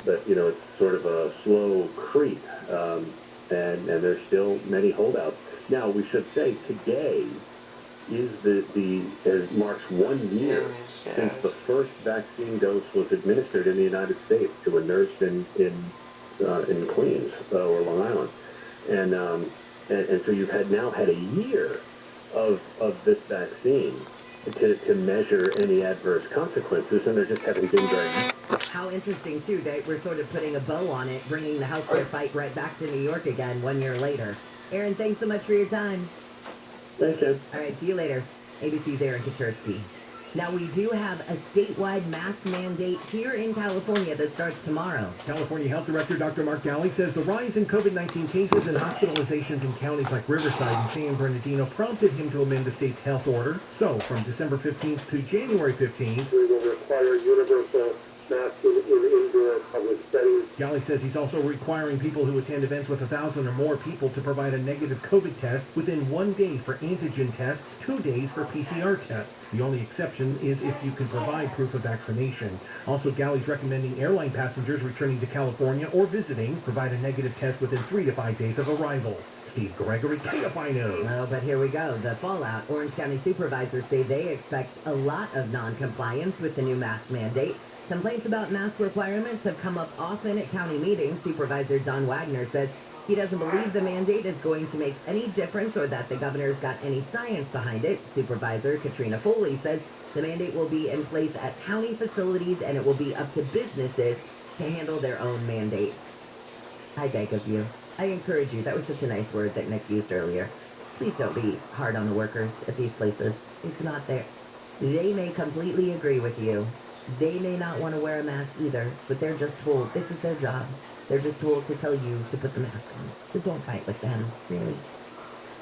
but it's sort of a slow creep, and there's still many holdouts. Now, we should say today is marks 1 year since the first vaccine dose was administered in the United States to a nurse in Queens or Long Island, and so you've now had a year of this vaccine to measure any adverse consequences, and there just haven't been very. How interesting, too, that we're sort of putting a bow on it, bringing the healthcare fight right back to New York again 1 year later. Aaron, thanks so much for your time. Thanks, Jen. All right, see you later. ABC's Aaron Kaczynski. Now, we do have a statewide mask mandate here in California that starts tomorrow. California Health Director Dr. Mark Galley says the rise in COVID-19 cases and hospitalizations in counties like Riverside and San Bernardino prompted him to amend the state's health order. So, from December 15th to January 15th, we will require universal masking in indoor public settings. Galley says he's also requiring people who attend events with 1,000 or more people to provide a negative COVID test within 1 day for antigen tests, 2 days for PCR tests. The only exception is if you can provide proof of vaccination. Also, Galley's recommending airline passengers returning to California or visiting provide a negative test within 3 to 5 days of arrival. Steve Gregory, KFI News. Oh, but here we go. The fallout. Orange County supervisors say they expect a lot of non-compliance with the new mask mandate. Complaints about mask requirements have come up often at county meetings. Supervisor Don Wagner says he doesn't believe the mandate is going to make any difference or that the governor's got any science behind it. Supervisor Katrina Foley says the mandate will be in place at county facilities and it will be up to businesses to handle their own mandates. I beg of you. I encourage you. That was such a nice word that Nick used earlier. Please don't be hard on the workers at these places. It's not there. They may completely agree with you. They may not want to wear a mask either, but they're just told this is their job. They're just told to tell you to put the mask on. So don't fight with them, really.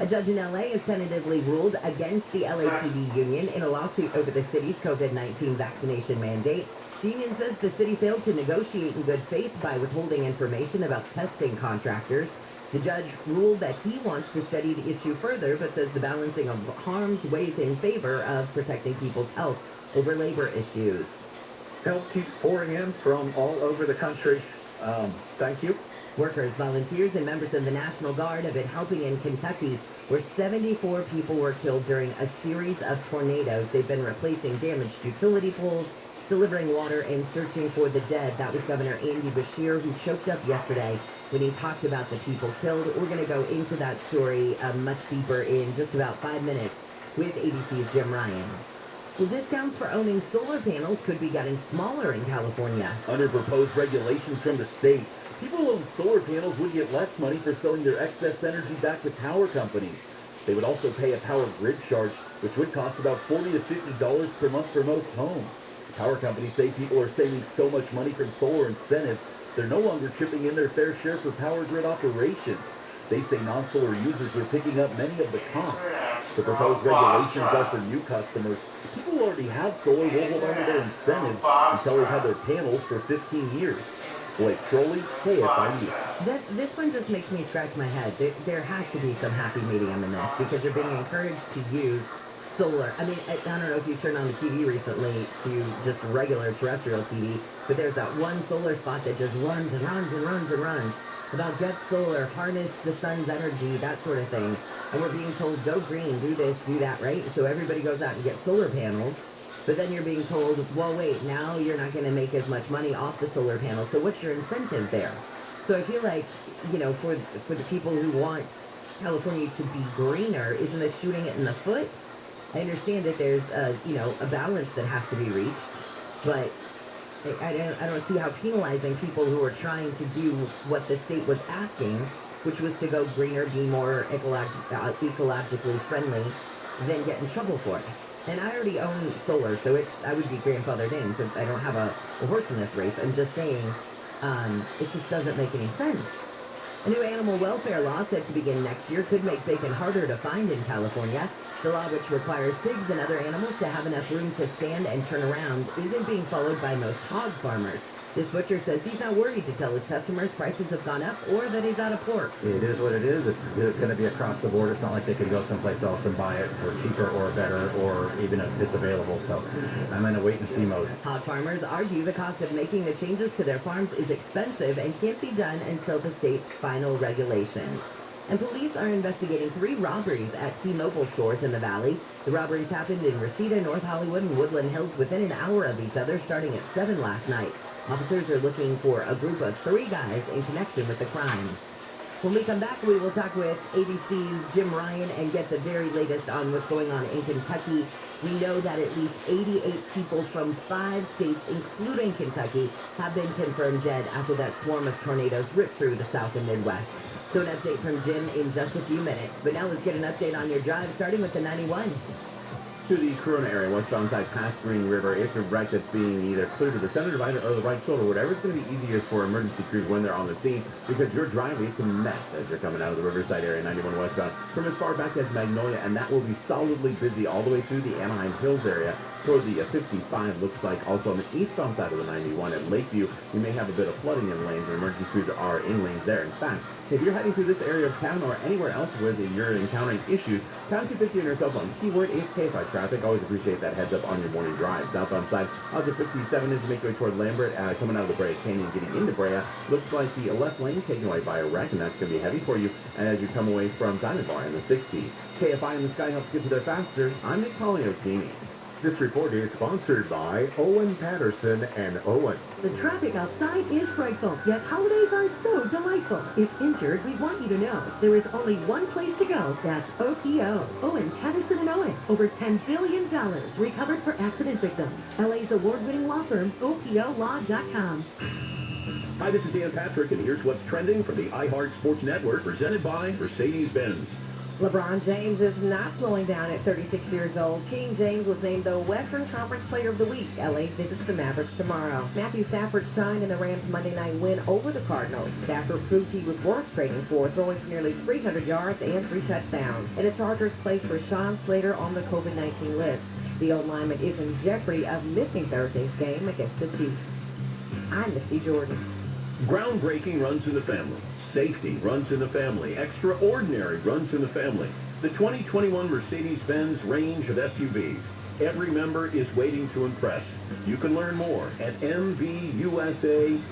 A judge in L.A. has tentatively ruled against the LAPD union in a lawsuit over the city's COVID-19 vaccination mandate. The union says the city failed to negotiate in good faith by withholding information about testing contractors. The judge ruled that he wants to study the issue further, but says the balancing of harms weighs in favor of protecting people's health over labor issues. Help keeps pouring in from all over the country. Thank you. Workers, volunteers, and members of the National Guard have been helping in Kentucky, where 74 people were killed during a series of tornadoes. They've been replacing damaged utility poles, delivering water, and searching for the dead. That was Governor Andy Beshear, who choked up yesterday when he talked about the people killed. We're going to go into that story much deeper in just about 5 minutes with ABC's Jim Ryan. The discounts for owning solar panels could be getting smaller in California. Under proposed regulations from the state, people who own solar panels would get less money for selling their excess energy back to power companies. They would also pay a power grid charge, which would cost about $40 to $50 per month for most homes. Power companies say people are saving so much money from solar incentives, they're no longer chipping in their fair share for power grid operations. They say non-solar users are picking up many of the costs. The proposed regulations are for new customers. People who already have solar will hold on to their incentives until they've had their panels for 15 years. Blake Trolley, KFI News. This one just makes me scratch my head. There has to be some happy medium in this because you're being encouraged to use solar. I mean, I don't know if you turned on the TV recently to just regular terrestrial TV, but there's that one solar spot that just runs and runs and runs and runs about get solar, harness the sun's energy, that sort of thing. And we're being told, go green, do this, do that, right? So everybody goes out and gets solar panels, but then you're being told, well, wait, now you're not going to make as much money off the solar panels. So what's your incentive there? So I feel like, for the people who want California to be greener, isn't it shooting it in the foot? I understand that there's a balance that has to be reached, but I don't see how penalizing people who are trying to do what the state was asking, which was to go greener, be more ecologically friendly, then get in trouble for it. And I already own solar, so I would be grandfathered in since I don't have a horse in this race. I'm just saying it just doesn't make any sense. A new animal welfare law set to begin next year could make bacon harder to find in California. The law, which requires pigs and other animals to have enough room to stand and turn around, isn't being followed by most hog farmers. This butcher says he's not worried to tell his customers prices have gone up or that he's out of pork. It is what it is. It's going to be across the board. It's not like they could go someplace else and buy it for cheaper or better, or even if it's available. So I'm in a wait-and-see mode. Hog farmers argue the cost of making the changes to their farms is expensive and can't be done until the state's final regulations. And police are investigating 3 robberies at T-Mobile stores in the valley. The robberies happened in Reseda, North Hollywood, and Woodland Hills within an hour of each other, starting at 7 last night. Officers are looking for a group of 3 guys in connection with the crimes. When we come back, we will talk with ABC's Jim Ryan and get the very latest on what's going on in Kentucky. We know that at least 88 people from 5 states, including Kentucky, have been confirmed dead after that swarm of tornadoes ripped through the South and Midwest. So an update from Jim in just a few minutes. But now let's get an update on your drive, starting with the 91. To the Corona area, westbound side past Green River, it's a wreck that's being either clear to the center divider or the right shoulder, whatever's going to be easiest for emergency crews when they're on the scene, because your driveway is a mess as you're coming out of the Riverside area, 91 westbound, from as far back as Magnolia, and that will be solidly busy all the way through the Anaheim Hills area toward the 55, looks like. Also on the eastbound side of the 91 at Lakeview, you may have a bit of flooding in lanes, and emergency crews are in lanes there. In fact, if you're heading through this area of town or anywhere else where you're encountering issues, pound 250 on your cell phone. Keyword is Kfi traffic. Always appreciate that heads up on your morning drive. Southbound side of the 57 is to make your way toward Lambert, coming out of the Brea Canyon, getting into Brea. Looks like the left lane taken away by a wreck, and that's going to be heavy for you as you come away from Diamond Bar in the 60. KFI in the sky helps get you there faster. I'm Nick Poliotini. This report is sponsored by Owen Patterson and Owen. The traffic outside is frightful, yet holidays are so delightful. If injured, we want you to know there is only one place to go. That's OPO. Owen Patterson and Owen. Over $10 billion recovered for accident victims. LA's award-winning law firm, OPOLaw.com. Hi, this is Dan Patrick, and here's what's trending from the iHeart Sports Network, presented by Mercedes-Benz. LeBron James is not slowing down at 36 years old. King James was named the Western Conference Player of the Week. LA visits the Mavericks tomorrow. Matthew Stafford shined in the Rams' Monday night win over the Cardinals. Stafford proved he was worth trading for, throwing for nearly 300 yards and 3 touchdowns. And the Chargers placed for Sean Slater on the COVID-19 list. The old lineman is in jeopardy of missing Thursday's game against the Chiefs. I'm Misty Jordan. Groundbreaking runs in the family. Safety runs in the family. Extraordinary runs in the family. The 2021 Mercedes-Benz range of SUVs. Every member is waiting to impress. You can learn more at mbusa.com.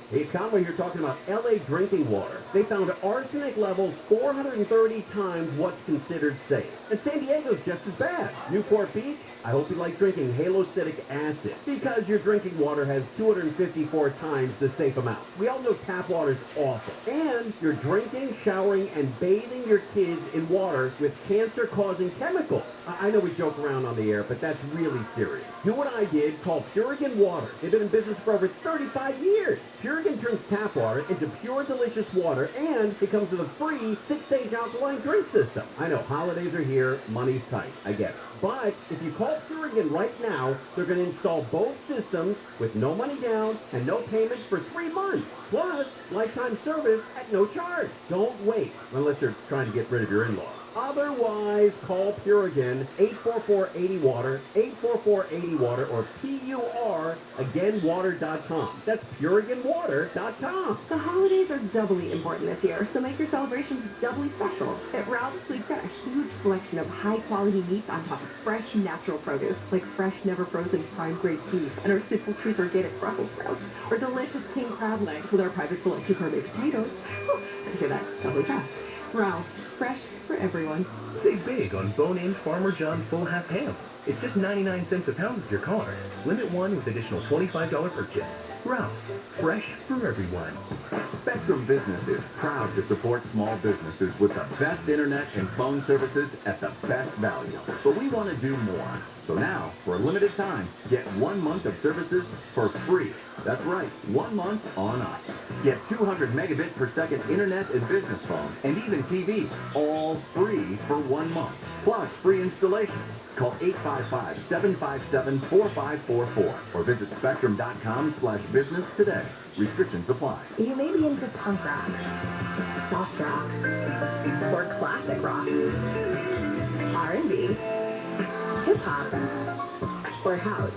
Hey, Conway here talking about LA drinking water. They found arsenic levels 430 times what's considered safe. And San Diego's just as bad. Newport Beach, I hope you like drinking halocytic acid, because your drinking water has 254 times the safe amount. We all know tap water is awful. And you're drinking, showering, and bathing your kids in water with cancer-causing chemicals. I know we joke around on the air, but that's really serious. Do what I did, call Purigan Water. They've been in business for over 35 years. Purigan turns tap water into pure, delicious water, and it comes with a free 6-stage alkaline drink system. I know, holidays are here, money's tight, I get it. But if you call Purigan right now, they're going to install both systems with no money down and no payments for 3 months. Plus, lifetime service at no charge. Don't wait, unless you're trying to get rid of your in-laws. Otherwise, call Purigan, 844-80-WATER, 844-80-WATER, or PUR, again, water.com. That's PuriganWater.com. The holidays are doubly important this year, so make your celebrations doubly special. At Ralph's, we've got a huge selection of high-quality meats on top of fresh, natural produce, like fresh, never-frozen prime-grade beef, and our Simple Truth organic Brussels sprouts, or delicious king crab legs with our private selection gourmet potatoes. Oh, I hear that doubly fast. Ralph's, fresh for everyone. Save big on bone-in Farmer John full half ham. It's just 99 cents a pound with your card. Limit one with additional $25 purchase. Ralph, fresh for everyone. Spectrum Business is proud to support small businesses with the best internet and phone services at the best value. But we want to do more. So now, for a limited time, get 1 month of services for free. That's right, 1 month on us. Get 200 megabit per second internet and business phone, and even TV, all free for 1 month. Plus free installation. Call 855-757-4544 or visit spectrum.com/business today. Restrictions apply. You may be into punk rock, soft rock, or classic rock, R&B, hip-hop, or house,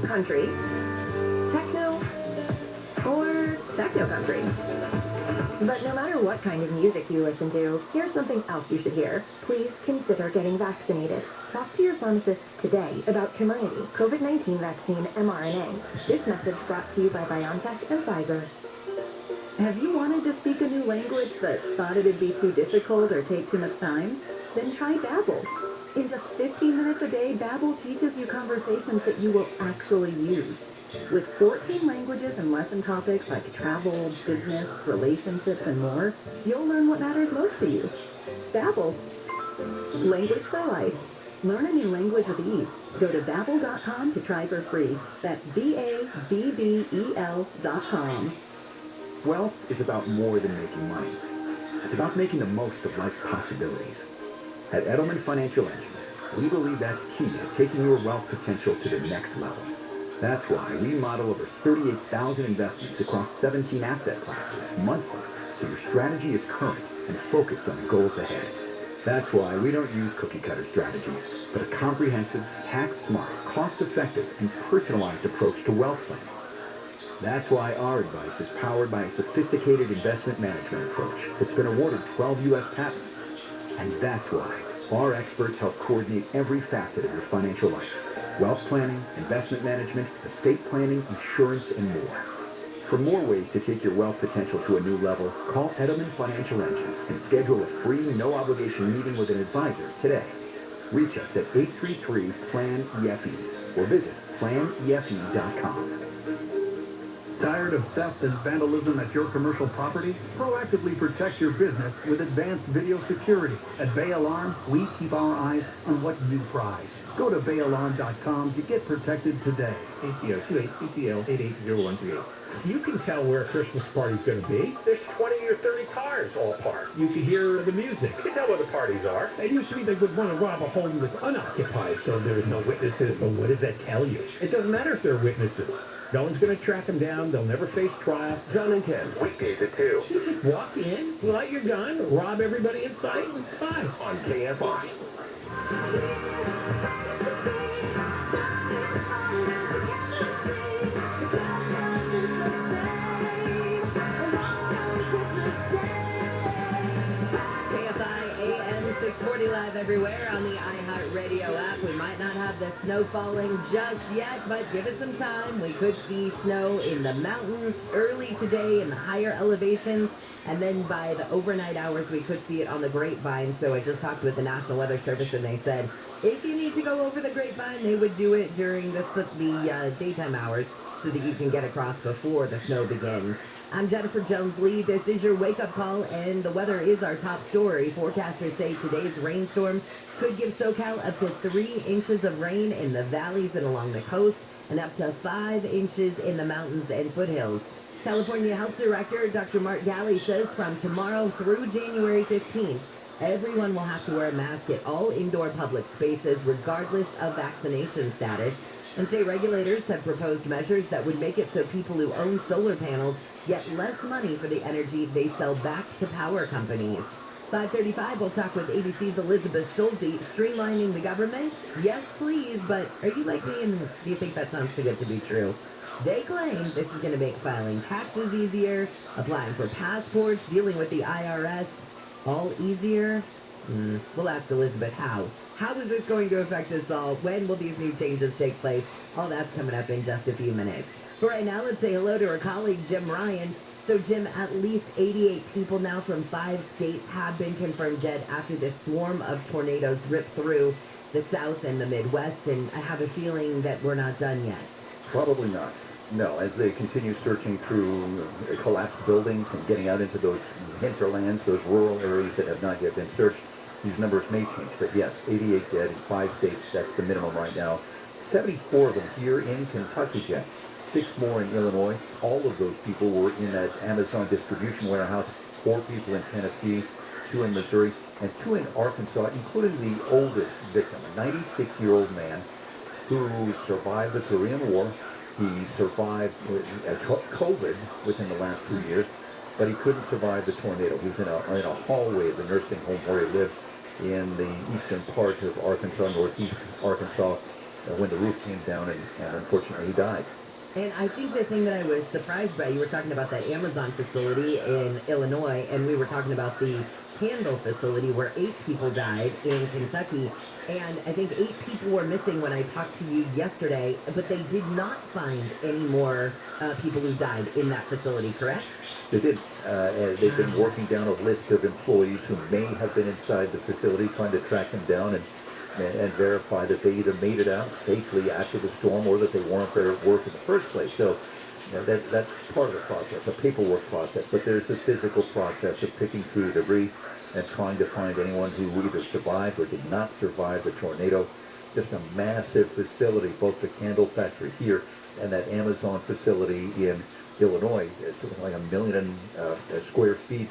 country, techno, techno, or techno country. But no matter what kind of music you listen to, here's something else you should hear. Please consider getting vaccinated. Talk to your pharmacist today about Comirnaty, COVID-19 vaccine mRNA. This message brought to you by BioNTech and Pfizer. Have you wanted to speak a new language but thought it'd be too difficult or take too much time? Then try Babbel. In just 15 minutes a day, Babbel teaches you conversations that you will actually use. With 14 languages and lesson topics like travel, business, relationships, and more, you'll learn what matters most to you. Babbel. Language for life. Learn a new language with ease. Go to Babbel.com to try for free. That's BABBEL.com. Wealth is about more than making money. It's about making the most of life's possibilities. At Edelman Financial Engines, we believe that's key to taking your wealth potential to the next level. That's why we model over 38,000 investments across 17 asset classes monthly, so your strategy is current and focused on the goals ahead. That's why we don't use cookie-cutter strategies, but a comprehensive, tax-smart, cost-effective, and personalized approach to wealth planning. That's why our advice is powered by a sophisticated investment management approach that's been awarded 12 U.S. patents. And that's why our experts help coordinate every facet of your financial life. Wealth planning, investment management, estate planning, insurance, and more. For more ways to take your wealth potential to a new level, call Edelman Financial Engines and schedule a free, no-obligation meeting with an advisor today. Reach us at 833-PLAN-EFE or visit planefe.com. Tired of theft and vandalism at your commercial property? Proactively protect your business with advanced video security. At Bay Alarm, we keep our eyes on what you prize. Go to bayalarm.com to get protected today. ACO 28 CCL 880138. You can tell where a Christmas party's going to be. There's 20 or 30 cars all parked. You can hear the music. You can know where the parties are. It used to be they would want to rob a home that's unoccupied, so there's no witnesses. But what does that tell you? It doesn't matter if they're witnesses. No one's going to track them down. They'll never face trial. John and Ken. Weekdays at 2. You just walk in, light your gun, rob everybody in sight, and it's fine. On KFI. Live everywhere on the iHeartRadio app. We might not have the snow falling just yet, but give it some time. We could see snow in the mountains early today in the higher elevations, and then by the overnight hours we could see it on the Grapevine. So I just talked with the National Weather Service, and they said if you need to go over the Grapevine, they would do it during the daytime hours so that you can get across before the snow begins. I'm Jennifer Jones-Lee. This is your wake-up call, and the weather is our top story. Forecasters say today's rainstorm could give SoCal up to 3 inches of rain in the valleys and along the coast, and up to 5 inches in the mountains and foothills. California Health Director Dr. Mark Galley says from tomorrow through January 15th, everyone will have to wear a mask at all indoor public spaces, regardless of vaccination status. And state regulators have proposed measures that would make it so people who own solar panels get less money for the energy they sell back to power companies. 5:35, we'll talk with ABC's Elizabeth Schulte. Streamlining the government? Yes, please, but are you like me and do you think that sounds too good to be true? They claim this is going to make filing taxes easier, applying for passports, dealing with the IRS, all easier. We'll ask Elizabeth how. How is this going to affect us all? When will these new changes take place? All that's coming up in just a few minutes. For right now, let's say hello to our colleague, Jim Ryan. So, Jim, at least 88 people now from 5 states have been confirmed dead after this swarm of tornadoes ripped through the South and the Midwest, and I have a feeling that we're not done yet. Probably not. No, as they continue searching through collapsed buildings and getting out into those hinterlands, those rural areas that have not yet been searched, these numbers may change. But yes, 88 dead in 5 states, that's the minimum right now. 74 of them here in Kentucky, Jeff. 6 more in Illinois. All of those people were in that Amazon distribution warehouse. 4 people in Tennessee, 2 in Missouri, and 2 in Arkansas, including the oldest victim, a 96-year-old man who survived the Korean War. He survived COVID within the last 2 years, but he couldn't survive the tornado. He was in a hallway of the nursing home where he lived in the eastern part of Arkansas, northeast Arkansas, when the roof came down, and unfortunately he died. And I think the thing that I was surprised by, you were talking about that Amazon facility in Illinois, and we were talking about the candle facility where 8 people died in Kentucky. And I think 8 people were missing when I talked to you yesterday, but they did not find any more people who died in that facility, correct? They did. They've been working down a list of employees who may have been inside the facility, trying to track them down and verify that they either made it out safely after the storm or that they weren't there at work in the first place. So that's part of the process, the paperwork process. But there's the physical process of picking through debris and trying to find anyone who either survived or did not survive the tornado. Just a massive facility, both the candle factory here and that Amazon facility in Illinois. It's something like 1 million square feet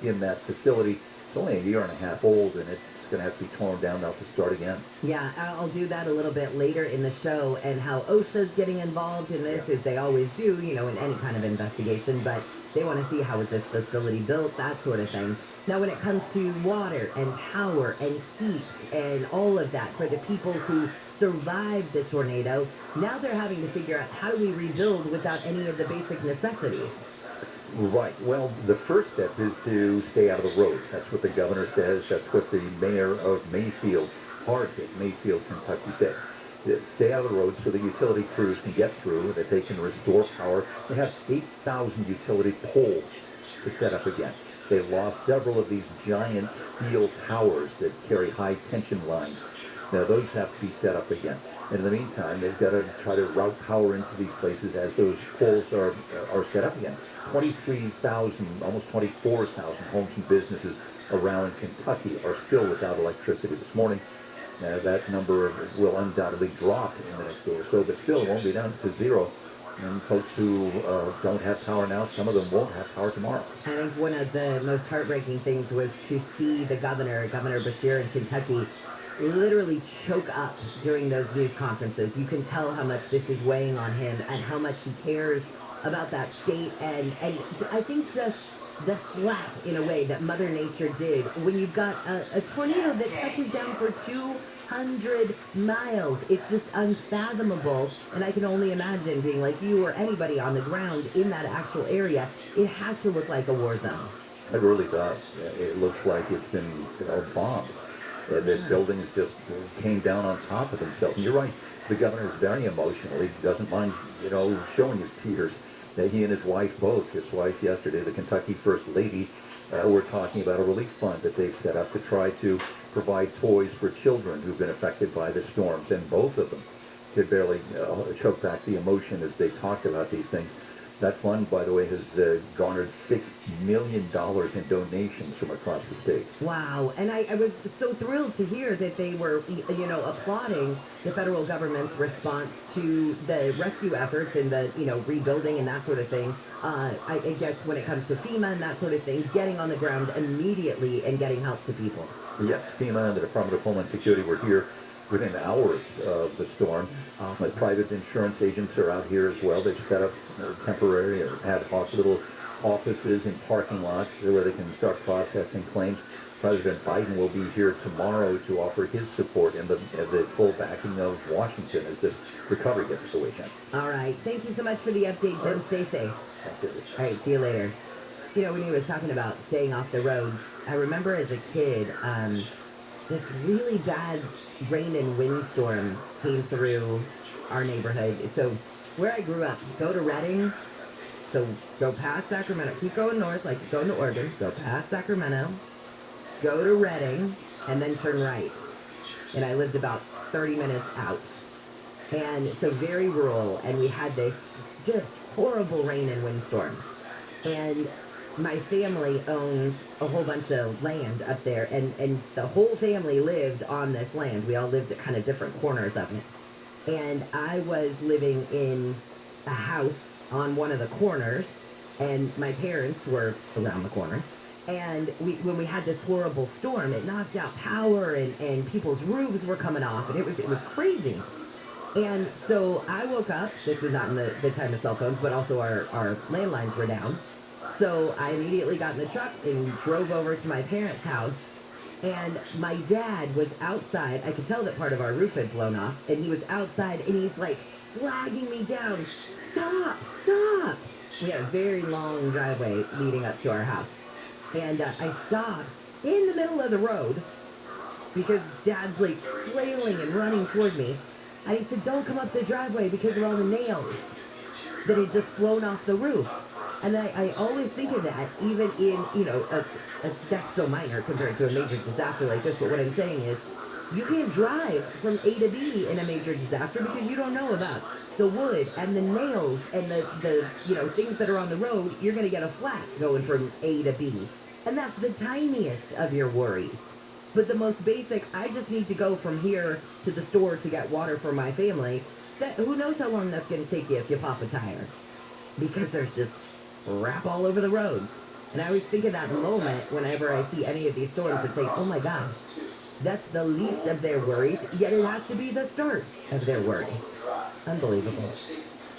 in that facility. It's only a year and a half old, and it's going to have to be torn down now to start again. Yeah, I'll do that a little bit later in the show, and how OSHA's getting involved in this, as they always do, you know, in any kind of investigation, but they want to see how is this facility built, that sort of thing. Now, when it comes to water and power and heat and all of that, for the people who survived the tornado, now they're having to figure out how do we rebuild without any of the basic necessities. Right. Well, the first step is to stay out of the roads. That's what the governor says. That's what the mayor of Mayfield, Mayfield, Kentucky, said. Stay out of the roads so the utility crews can get through, that they can restore power. They have 8,000 utility poles to set up again. They lost several of these giant steel towers that carry high tension lines. Now, those have to be set up again. And in the meantime, they've got to try to route power into these places as those poles are set up again. 23,000, almost 24,000 homes and businesses around Kentucky are still without electricity this morning. That number will undoubtedly drop in the next day or so, but still won't be down to zero. And folks who don't have power now, some of them won't have power tomorrow. I think one of the most heartbreaking things was to see the Governor Beshear in Kentucky, literally choke up during those news conferences. You can tell how much this is weighing on him and how much he cares about that state, and I think just the slap, in a way, that Mother Nature did when you've got a tornado that touches down for 200 miles. It's just unfathomable, and I can only imagine being like you or anybody on the ground in that actual area. It has to look like a war zone. It really does. It looks like it's been bombed. And this building just came down on top of himself. And you're right, the governor is very emotional. He doesn't mind, showing his tears. He and his wife both, his wife yesterday, the Kentucky First Lady, were talking about a relief fund that they've set up to try to provide toys for children who've been affected by the storms. And both of them could barely choke back the emotion as they talked about these things. That fund, by the way, has garnered $6 million in donations from across the state. Wow. And I was so thrilled to hear that they were, applauding the federal government's response to the rescue efforts and the, rebuilding and that sort of thing. I guess when it comes to FEMA and that sort of thing, getting on the ground immediately and getting help to people. Yes, FEMA and the Department of Homeland Security were here within hours of the storm. My private insurance agents are out here as well. They've set up temporary or ad hoc little offices in parking lots where they can start processing claims. President Biden will be here tomorrow to offer his support and the full backing of Washington as this recovery gets to the weekend. All right. Thank you so much for the update, Jim. Stay safe. All right. See you later. When he was talking about staying off the road, I remember as a kid, this really bad rain and windstorm came through our neighborhood. So where I grew up, go to Redding, so go past Sacramento, keep going north like you're going to Oregon, go past Sacramento, go to Redding, and then turn right. And I lived about 30 minutes out. And so very rural, and we had this just horrible rain and windstorm. And my family owns a whole bunch of land up there, and the whole family lived on this land. We all lived at kind of different corners of it. And I was living in a house on one of the corners, and my parents were around the corner. And when we had this horrible storm, it knocked out power, and people's roofs were coming off, and it was crazy. And so I woke up. This was not in the time of cell phones, but also our landlines were down. So I immediately got in the truck and drove over to my parents' house, and my dad was outside. I could tell that part of our roof had blown off, and he was outside, and he's like flagging me down. stop. We had a very long driveway leading up to our house. And I stopped in the middle of the road because Dad's like flailing and running toward me. I said, don't come up the driveway because of all the nails that had just flown off the roof. And I always think of that, even in, that's so minor compared to a major disaster like this. But what I'm saying is, you can't drive from A to B in a major disaster because you don't know about the wood and the nails and the things that are on the road. You're going to get a flat going from A to B. And that's the tiniest of your worries. But the most basic, I just need to go from here to the store to get water for my family. Who knows how long that's going to take you if you pop a tire. Because there's just crap all over the road. And I always think of that moment whenever I see any of these storms and think, oh my God, that's the least of their worries, yet it has to be the start of their worry. Unbelievable.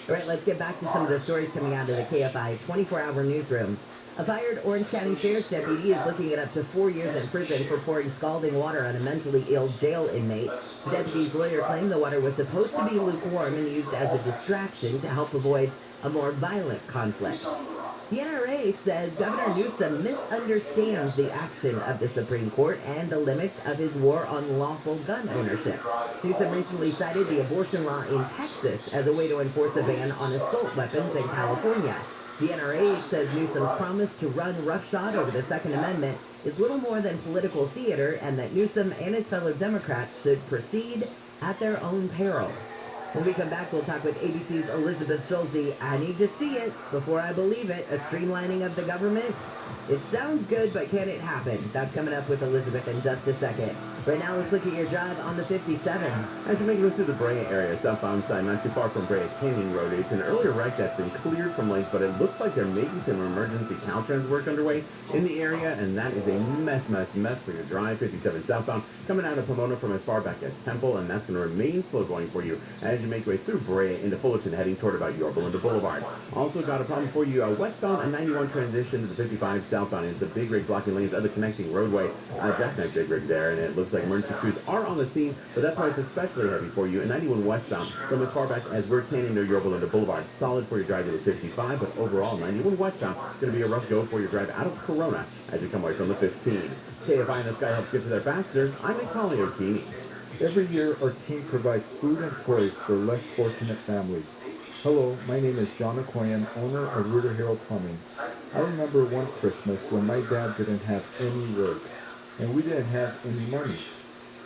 All right, let's get back to some of the stories coming out of the KFI 24-hour newsroom. A fired Orange County Sheriff's deputy is looking at up to 4 years in prison for pouring scalding water on a mentally ill jail inmate. The deputy's lawyer claimed the water was supposed to be lukewarm and used as a distraction to help avoid a more violent conflict. The NRA says Governor Newsom misunderstands the action of the Supreme Court and the limits of his war on lawful gun ownership. Newsom recently cited the abortion law in Texas as a way to enforce a ban on assault weapons in California. The NRA says Newsom's promise to run roughshod over the Second Amendment is little more than political theater, and that Newsom and his fellow Democrats should proceed at their own peril. When we come back, we'll talk with ABC's Elizabeth Schulze. I need to see it before I believe it. A streamlining of the government. It sounds good, but can it happen? That's coming up with Elizabeth in just a second. Right now, let's look at your drive on the 57. As you make it through the Brea area, southbound side, not too far from Brea Canyon Road, it's an earlier wreck that's been cleared from lanes, but it looks like there may be some emergency Caltrans work underway in the area, and that is a mess for your drive. 57 southbound, coming out of Pomona from as far back as Temple, and that's going to remain slow going for you as you make your way through Brea into Fullerton, heading toward about Yorba Linda Boulevard. Also got a problem for you westbound on 91 transition to the 55 southbound. It's the big rig blocking lanes of the connecting roadway. Definitely big rig there, and it looks like emergency crews are on the scene, but that's why it's especially heavy for you. And 91 westbound from as far back as we're standing near Yorba Linda Boulevard. Solid for your drive to the 55, but overall 91 westbound is going to be a rough go for your drive out of Corona as you come away from the 15. KFI and this guy helps get you there faster. I'm Macaulay O'Keefe. Every year, our team provides food and toys for less fortunate families. Hello, my name is John Okoyan, owner of Rooter Hero Plumbing. I remember one Christmas when my dad didn't have any work, and we didn't have any money.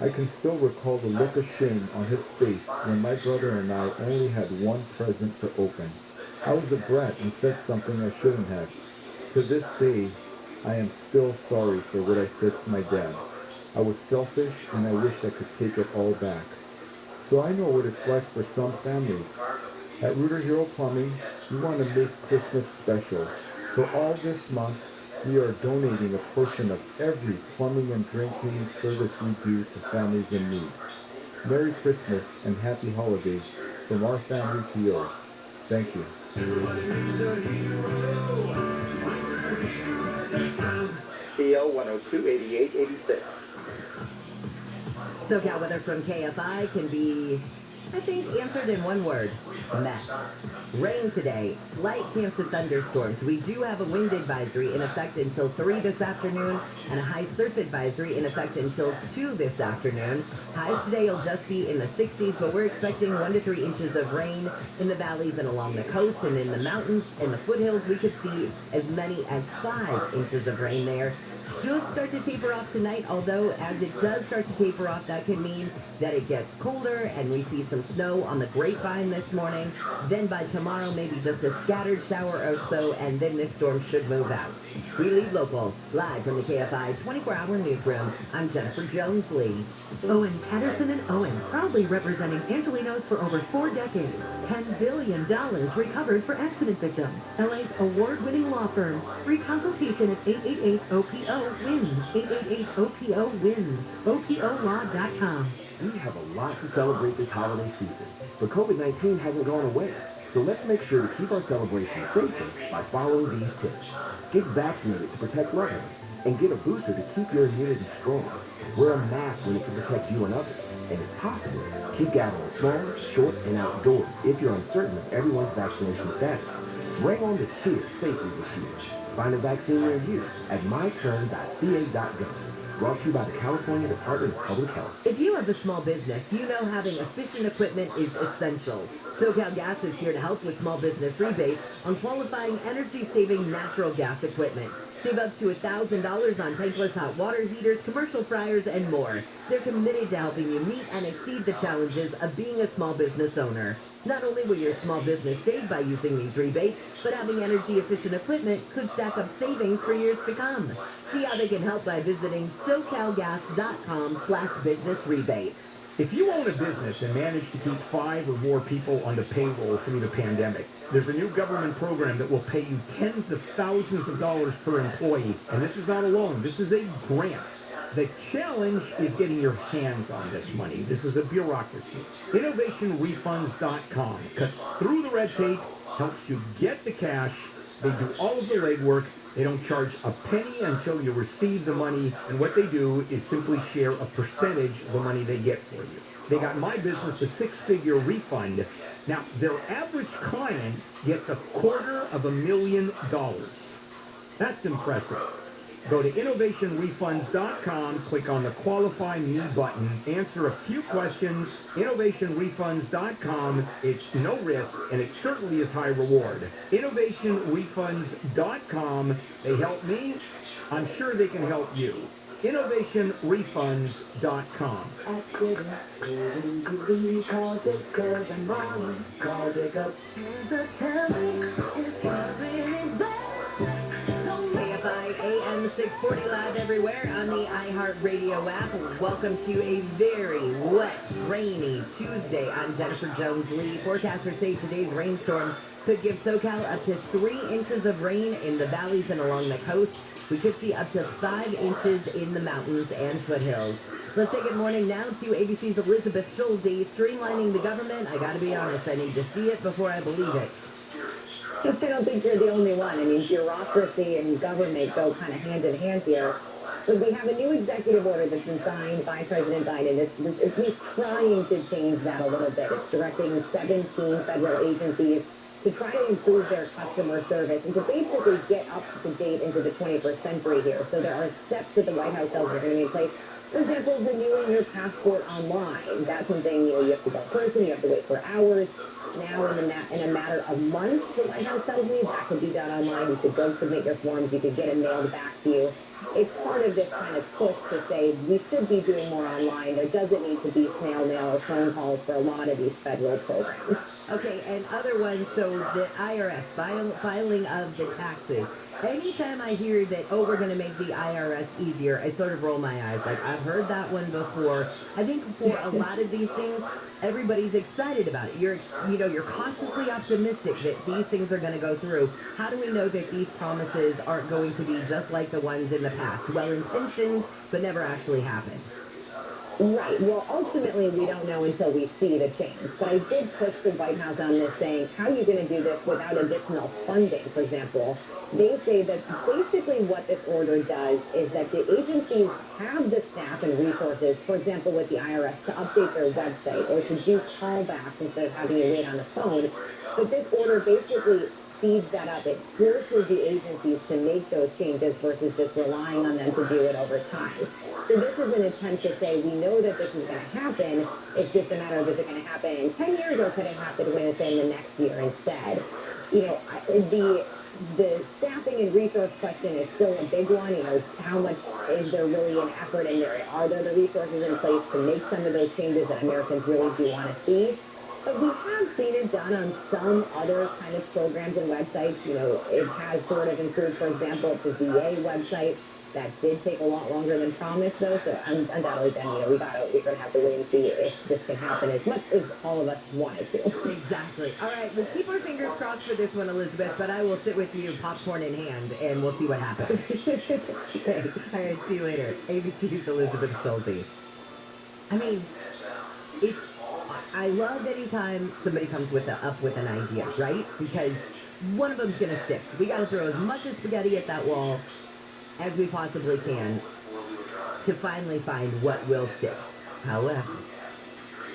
I can still recall the look of shame on his face when my brother and I only had one present to open. I was a brat and said something I shouldn't have. To this day, I am still sorry for what I said to my dad. I was selfish, and I wish I could take it all back. So I know what it's like for some families. At Rooter Hero Plumbing, we want to make Christmas special. For all this month, we are donating a portion of every plumbing and drinking service we do to families in need. Merry Christmas and Happy Holidays from our family to yours. Thank you. CL 102-8886. SoCal weather from KFI can be, I think, answered in one word: mess. Rain today, light chance of thunderstorms. We do have a wind advisory in effect until 3 this afternoon and a high surf advisory in effect until 2 this afternoon. Highs today will just be in the 60s, but we're expecting 1 to 3 inches of rain in the valleys and along the coast, and in the mountains and the foothills we could see as many as 5 inches of rain there. Should start to taper off tonight, although as it does start to taper off, that can mean that it gets colder and we see some snow on the grapevine this morning. Then by tomorrow, maybe just a scattered shower or so, and then this storm should move out. We lead local, live from the KFI 24-hour newsroom. I'm Jennifer Jones-Lee. Owen, Patterson & Owen, proudly representing Angelinos for over 4 decades. $10 billion recovered for accident victims. LA's award-winning law firm. Free consultation at 888-OPO-WINS. 888-OPO-WINS. OPOLaw.com. We have a lot to celebrate this holiday season, but COVID-19 hasn't gone away. So let's make sure to keep our celebrations safer by following these tips. Get vaccinated to protect loved ones. And get a booster to keep your immunity strong. Wear a mask when it can protect you and others. And if possible, keep gatherings small, short, and outdoors if you're uncertain of everyone's vaccination status. Bring on the cheer safely this year. Find a vaccine near you at myturn.ca.gov. Brought to you by the California Department of Public Health. If you have a small business, you know having efficient equipment is essential. SoCal Gas is here to help with small business rebates on qualifying energy-saving natural gas equipment. Save up to $1,000 on tankless hot water heaters, commercial fryers, and more. They're committed to helping you meet and exceed the challenges of being a small business owner. Not only will your small business save by using these rebates, but having energy-efficient equipment could stack up savings for years to come. See how they can help by visiting SoCalGas.com/business rebate. If you own a business and manage to keep 5 or more people on the payroll through the pandemic, there's a new government program that will pay you tens of thousands of dollars per employee. And this is not a loan. This is a grant. The challenge is getting your hands on this money. This is a bureaucracy. InnovationRefunds.com cuts through the red tape, helps you get the cash. They do all of the legwork. They don't charge a penny until you receive the money, and what they do is simply share a percentage of the money they get for you. They got my business a 6-figure refund. Now, their average client gets $250,000. That's impressive. Go to InnovationRefunds.com, click on the Qualify Me button, answer a few questions. InnovationRefunds.com. It's no risk, and it certainly is high reward. InnovationRefunds.com. They help me. I'm sure they can help you. InnovationRefunds.com. KFI AM 640 live everywhere on the iHeartRadio app. Welcome to a very wet, rainy Tuesday. I'm Jennifer Jones-Lee. Forecasters say today's rainstorm could give SoCal up to 3 inches of rain in the valleys and along the coast. We could see up to 5 inches in the mountains and foothills. Let's say good morning now to ABC's Elizabeth Schulte. Streamlining the government. I gotta be honest, I need to see it before I believe it. I don't think you're the only one. I mean, bureaucracy and government go kind of hand in hand here. But we have a new executive order that's been signed by President Biden. He's trying to change that a little bit. It's directing 17 federal agencies to try to improve their customer service and to basically get up to date into the 21st century here. So there are steps that the White House says are going to be in place. For example, renewing your passport online. That's something, you have to go in person, you have to wait for hours. Now, in a matter of months, the White House tells me that can be done online. You could go submit your forms. You could get it mailed back to you. It's part of this kind of push to say we should be doing more online. There doesn't need to be snail mail or phone calls for a lot of these federal programs. Okay, and other ones, so the IRS, filing of the taxes. Anytime I hear that, we're going to make the IRS easier, I sort of roll my eyes. Like, I've heard that one before. I think for a lot of these things, everybody's excited about it. You're cautiously optimistic that these things are going to go through. How do we know that these promises aren't going to be just like the ones in the past? Well-intentioned, but never actually happened. Right. Well, ultimately, we don't know until we see the change. But I did push the White House on this, saying, how are you going to do this without additional funding, for example? They say that basically what this order does is that the agencies have the staff and resources, for example, with the IRS, to update their website or to do callbacks instead of having to wait on the phone. But this order basically speeds that up. It forces the agencies to make those changes versus just relying on them to do it over time. So this is an attempt to say, we know that this is going to happen. It's just a matter of, is it going to happen in 10 years or could it happen within the next year instead? The staffing and resource question is still a big one. How much is there really an effort and are there the resources in place to make some of those changes that Americans really do want to see? But we have seen it done on some other kind of programs and websites. It has sort of improved, for example, the VA website. That did take a lot longer than promised, though, so undoubtedly then, we're going to have to wait and see if this can happen as much as all of us wanted to. Exactly. All right, we'll keep our fingers crossed for this one, Elizabeth, but I will sit with you, popcorn in hand, and we'll see what happens. Okay. All right, see you later. ABC's Elizabeth Schulte. I mean, I love anytime somebody comes up with an idea, right? Because one of them's going to stick. We got to throw as much as spaghetti at that wall. as we possibly can to finally find what will stick. However,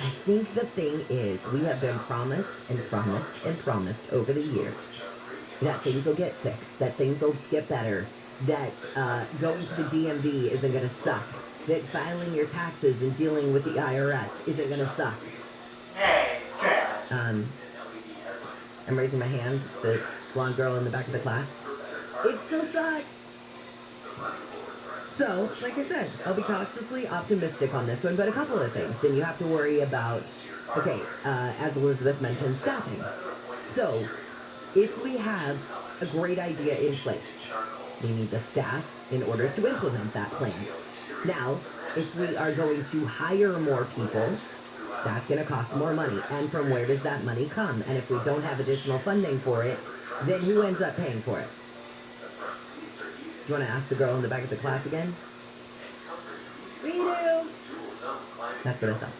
I think the thing is we have been promised and promised and promised over the years that things will get fixed, that things will get better, that going to the DMV isn't going to suck, that filing your taxes and dealing with the IRS isn't going to suck. I'm raising my hand, the blonde girl in the back of the class. It still sucks. So, like I said, I'll be cautiously optimistic on this one, but a couple of things. Then you have to worry about, okay, as Elizabeth mentioned, staffing. So, if we have a great idea in place, we need the staff in order to implement that plan. Now, if we are going to hire more people, that's going to cost more money. And from where does that money come? And if we don't have additional funding for it, then who ends up paying for it? Do you want to ask the girl in the back of the class again? We do. That's what I thought.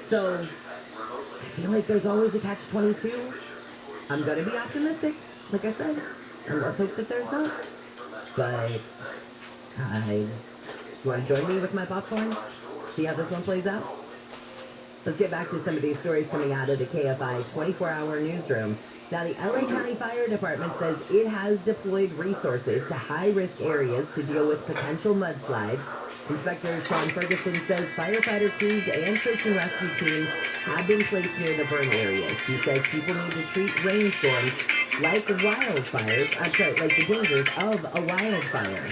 So, I feel like there's always a catch-22. I'm going to be optimistic, like I said. And let's hope that there's not. But, you want to join me with my popcorn? See how this one plays out? Let's get back to some of these stories coming out of the KFI 24-hour newsroom. Now, the LA County Fire Department says it has deployed resources to high-risk areas to deal with potential mudslides. Inspector Sean Ferguson says firefighter crews and search and rescue teams have been placed near the burn areas. He says people need to treat rainstorms like wildfires, like the dangers of a wildfire.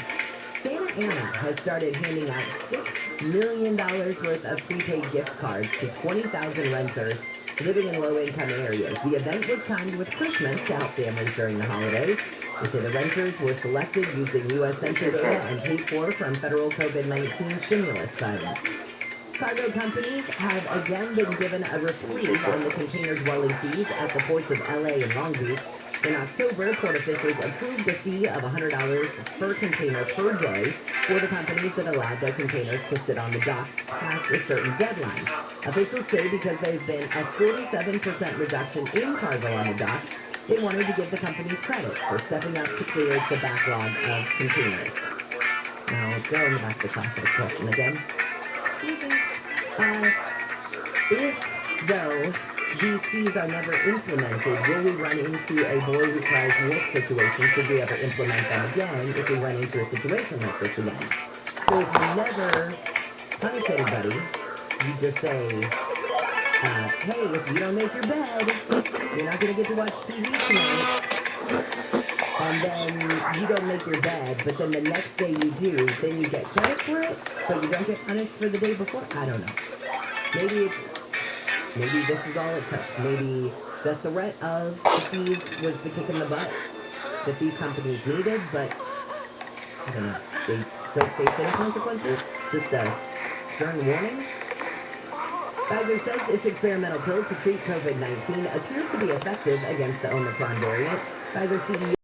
Santa Ana has started handing out $6 million worth of prepaid gift cards to 20,000 renters living in low-income areas. The event was timed with Christmas to help families during the holidays. They say the renters were selected using U.S. Census data and paid for from federal COVID-19 stimulus funds. Cargo companies have again been given a reprieve on the container dwelling fees at the ports of L.A. and Long Beach. In October, port officials approved a fee of $100 per container per day for the companies that allowed their containers to sit on the dock past a certain deadline. Officials say because there's been a 47% reduction in cargo on the dock, they wanted to give the companies credit for stepping up to clear the backlog of containers. Now, go in the back of the class for the question again. If, though, these fees are never implemented, will we run into a boy who cries wolf situation should we ever implement them again if we run into a situation like this again? So if you never punish anybody, you just say, hey, if you don't make your bed, you're not going to get to watch TV tonight. And then you don't make your bed, but then the next day you do, then you get credit for it, but you don't get punished for the day before? I don't know. Maybe this is all it took. Maybe the threat of the fees was the kick in the butt that these companies needed, but I don't know. They don't face any consequences. Just a stern warning. Pfizer says its experimental pill to treat COVID-19 appears to be effective against the Omicron variant. Pfizer CEO